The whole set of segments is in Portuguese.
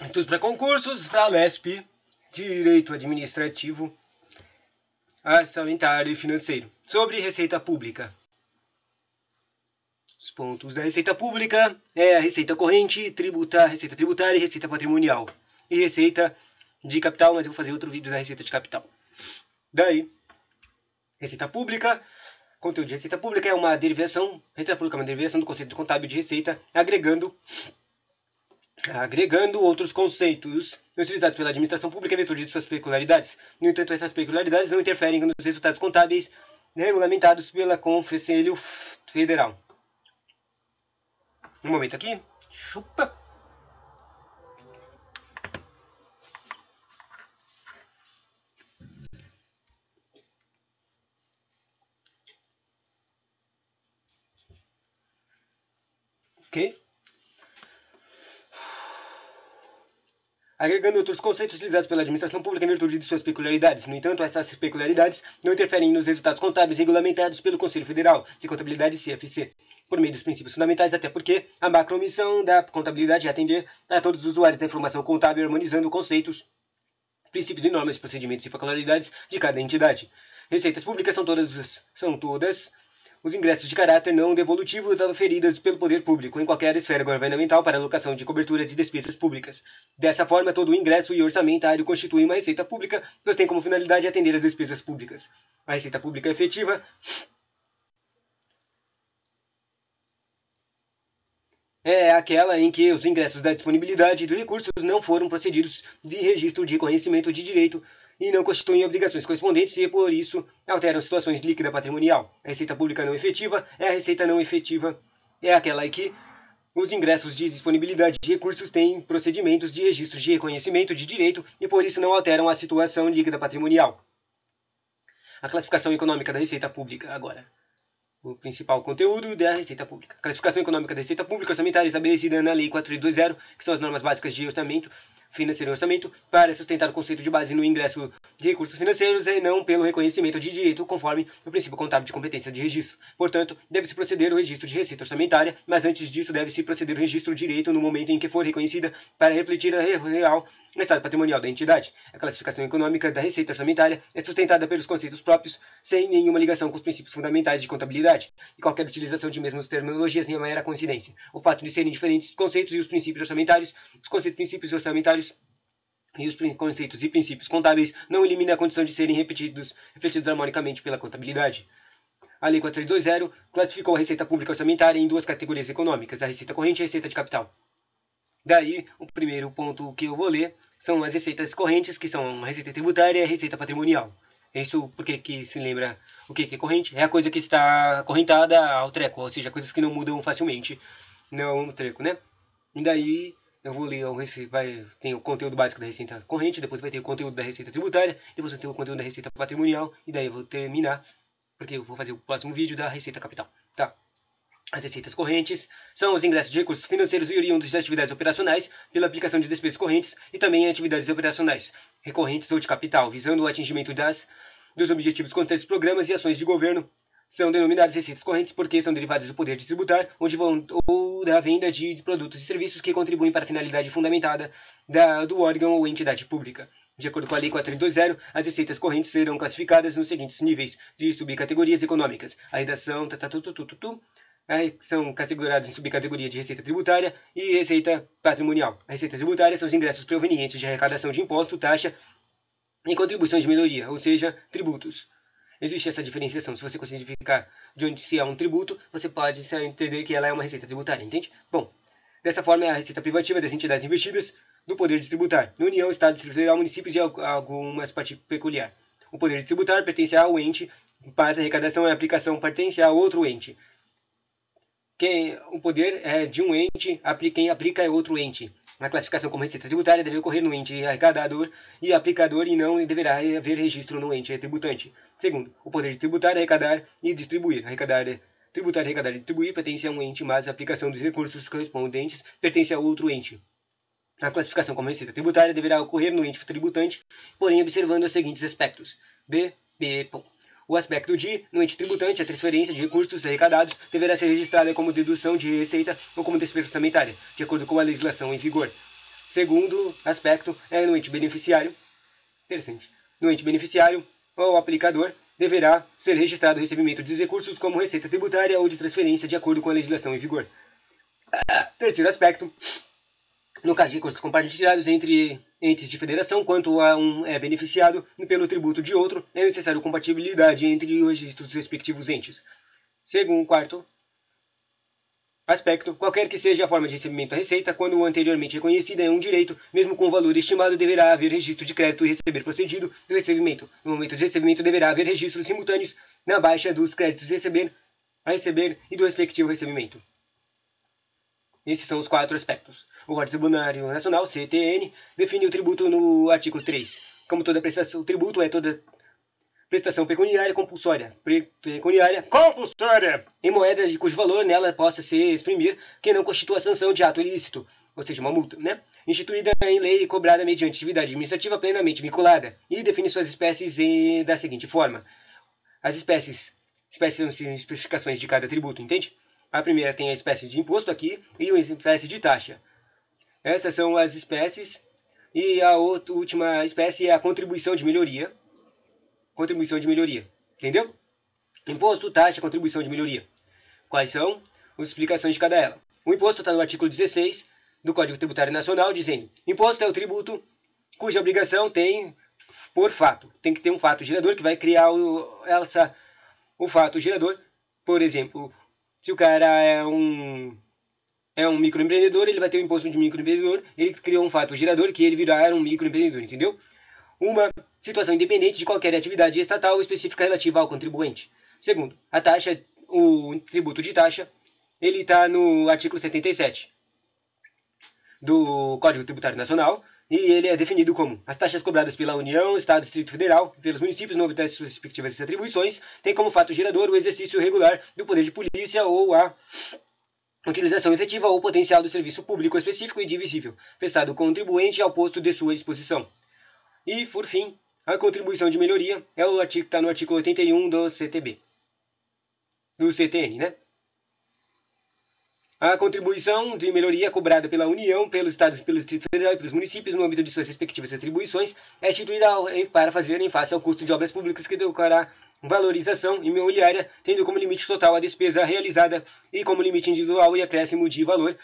Estudos para concursos, para a LESP, Direito Administrativo, Orçamentário e Financeiro. Sobre Receita Pública. Os pontos da Receita Pública é a Receita Corrente, Receita Tributária e Receita Patrimonial. E Receita de Capital, mas eu vou fazer outro vídeo da Receita de Capital. Daí, Receita Pública. Conteúdo de Receita Pública é uma derivação. Receita Pública é uma derivação do conceito contábil de receita, agregando outros conceitos utilizados pela administração pública em virtude de suas peculiaridades. No entanto, essas peculiaridades não interferem nos resultados contábeis regulamentados pela Conselho Federal. Um momento aqui. Chupa. Ok. Agregando outros conceitos utilizados pela administração pública em virtude de suas peculiaridades. No entanto, essas peculiaridades não interferem nos resultados contábeis regulamentados pelo Conselho Federal de Contabilidade, CFC, por meio dos princípios fundamentais, até porque a macromissão da contabilidade é atender a todos os usuários da informação contábil, harmonizando conceitos, princípios e normas, procedimentos e peculiaridades de cada entidade. Receitas públicas são todas os ingressos de caráter não devolutivo oferidos pelo poder público em qualquer esfera governamental para alocação de cobertura de despesas públicas. Dessa forma, todo o ingresso e orçamentário constitui uma receita pública, pois tem como finalidade atender às despesas públicas. A receita pública efetiva é aquela em que os ingressos da disponibilidade de recursos não foram procedidos de registro de conhecimento de direito e não constituem obrigações correspondentes e, por isso, alteram situações líquida patrimonial. A receita pública não efetiva é a receita não efetiva, é aquela em que os ingressos de disponibilidade de recursos têm procedimentos de registro de reconhecimento de direito e, por isso, não alteram a situação líquida patrimonial. A classificação econômica da receita pública, agora. O principal conteúdo da Receita Pública. Classificação econômica da Receita Pública orçamentária estabelecida na Lei 4320, que são as normas básicas de orçamento, financeiro e orçamento, para sustentar o conceito de base no ingresso de recursos financeiros e não pelo reconhecimento de direito, conforme o princípio contábil de competência de registro. Portanto, deve-se proceder o registro de receita orçamentária, mas antes disso deve-se proceder o registro de direito no momento em que for reconhecida para refletir a real estado patrimonial da entidade. A classificação econômica da receita orçamentária é sustentada pelos conceitos próprios, sem nenhuma ligação com os princípios fundamentais de contabilidade, e qualquer utilização de mesmas terminologias nem uma mera coincidência. O fato de serem diferentes conceitos e os princípios orçamentários, os conceitos princípios orçamentários e os conceitos e princípios contábeis não elimina a condição de serem repetidos harmonicamente pela contabilidade. A Lei 4320 classificou a receita pública orçamentária em duas categorias econômicas, a receita corrente e a receita de capital. Daí, o primeiro ponto que eu vou ler são as receitas correntes, que são a receita tributária e a receita patrimonial. Isso porque que se lembra o que é corrente? É a coisa que está acorrentada ao treco, ou seja, coisas que não mudam facilmente. Não o treco, né? E daí eu vou ler, tem o conteúdo básico da receita corrente, depois vai ter o conteúdo da receita tributária, depois vai ter o conteúdo da receita patrimonial, e daí eu vou terminar, porque eu vou fazer o próximo vídeo da receita capital, tá? As receitas correntes são os ingressos de recursos financeiros e oriundos de atividades operacionais pela aplicação de despesas correntes e também atividades operacionais recorrentes ou de capital, visando o atingimento dos objetivos constantes dos programas e ações de governo. São denominadas receitas correntes porque são derivadas do poder de tributar ou da venda de produtos e serviços que contribuem para a finalidade fundamentada do órgão ou entidade pública. De acordo com a Lei 4320, as receitas correntes serão classificadas nos seguintes níveis de subcategorias econômicas. A redação são categorizados em subcategoria de receita tributária e receita patrimonial. A receita tributária são os ingressos provenientes de arrecadação de imposto, taxa e contribuições de melhoria, ou seja, tributos. Existe essa diferenciação. Se você conseguir identificar de onde se é um tributo, você pode entender que ela é uma receita tributária, entende? Bom, dessa forma é a receita privativa das entidades investidas do poder de tributar. Na União, Estado, Distrito Federal, municípios e algumas partes peculiar. O poder de tributar pertence ao ente, mas a arrecadação e a aplicação pertence a outro ente. O poder é de um ente, quem aplica é outro ente. A classificação como receita tributária deve ocorrer no ente arrecadador e aplicador e não deverá haver registro no ente tributante. Segundo, o poder de tributar, arrecadar e distribuir. Tributar, arrecadar e distribuir pertence a um ente, mas a aplicação dos recursos correspondentes pertence a outro ente. A classificação como receita tributária deverá ocorrer no ente tributante, porém observando os seguintes aspectos. O aspecto de, no ente tributante, a transferência de recursos arrecadados deverá ser registrada como dedução de receita ou como despesa orçamentária, de acordo com a legislação em vigor. Segundo aspecto é no ente beneficiário. Interessante. No ente beneficiário, o aplicador deverá ser registrado o recebimento de recursos como receita tributária ou de transferência de acordo com a legislação em vigor. Terceiro aspecto, no caso de recursos compartilhados entre entes de federação, quanto a um é beneficiado pelo tributo de outro, é necessário compatibilidade entre os registros dos respectivos entes. Segundo quarto aspecto, qualquer que seja a forma de recebimento da receita, quando o anteriormente reconhecida é um direito, mesmo com o valor estimado, deverá haver registro de crédito e receber procedido do recebimento. No momento de recebimento, deverá haver registros simultâneos na baixa dos créditos a receber e do respectivo recebimento. Esses são os 4 aspectos. O Código Tributário Nacional, CTN, define o tributo no artigo 3. Como toda prestação, o tributo é toda prestação pecuniária compulsória. Em moeda de cujo valor nela possa se exprimir que não constitua sanção de ato ilícito, ou seja, uma multa, né? Instituída em lei e cobrada mediante atividade administrativa plenamente vinculada, e define suas espécies da seguinte forma. As espécies são especificações de cada tributo, entende? A primeira tem a espécie de imposto aqui e a espécie de taxa. Essas são as espécies, e a última espécie é a contribuição de melhoria. Contribuição de melhoria, entendeu? Imposto, taxa, contribuição de melhoria. Quais são as explicações de cada ela? O imposto está no artigo 16 do Código Tributário Nacional, dizendo: imposto é o tributo cuja obrigação tem por fato. Tem que ter um fato gerador que vai criar o fato gerador. Por exemplo, se o cara é um microempreendedor, ele vai ter o imposto de microempreendedor, ele criou um fato gerador que ele virá um microempreendedor, entendeu? Uma situação independente de qualquer atividade estatal específica relativa ao contribuinte. Segundo, a taxa, o tributo de taxa, ele está no artigo 77 do Código Tributário Nacional, e ele é definido como as taxas cobradas pela União, Estado, Distrito Federal, pelos municípios no âmbito das suas respectivas atribuições, tem como fato gerador o exercício regular do poder de polícia ou a utilização efetiva ou potencial do serviço público específico e divisível, prestado ao contribuinte ao posto de sua disposição. E, por fim, a contribuição de melhoria é o artigo que está no artigo 81 do CTB. Do CTN, né? A contribuição de melhoria cobrada pela União, pelos Estados, pelo Distrito Federal e pelos municípios no âmbito de suas respectivas atribuições é instituída para fazer em face ao custo de obras públicas que decorará valorização imobiliária, tendo como limite total a despesa realizada e como limite individual e acréscimo de valor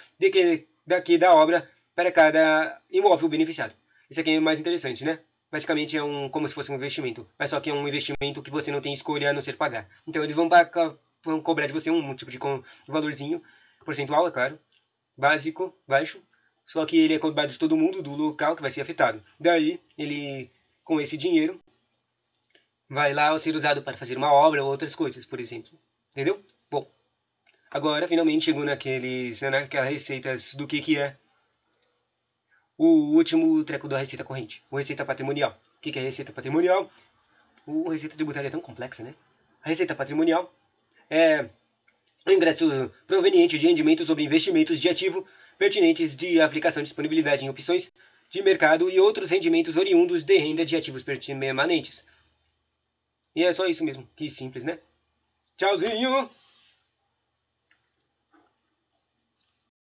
da obra para cada imóvel beneficiado. Isso aqui é mais interessante, né? Basicamente é como se fosse um investimento, mas só que é um investimento que você não tem escolha a não ser pagar. Então eles vão cobrar de você um tipo de valorzinho, percentual, é claro, básico, baixo, só que ele é cobrado de todo mundo do local que vai ser afetado. Daí, ele, com esse dinheiro, vai lá ser usado para fazer uma obra ou outras coisas, por exemplo. Entendeu? Bom, agora finalmente chegou naquelas receitas do que é o último treco da receita corrente, o receita patrimonial. O que é receita patrimonial? A receita tributária é tão complexa, né? A receita patrimonial é o ingresso proveniente de rendimentos sobre investimentos de ativo pertinentes de aplicação de disponibilidade em opções de mercado e outros rendimentos oriundos de renda de ativos permanentes. E é só isso mesmo, que simples, né? Tchauzinho!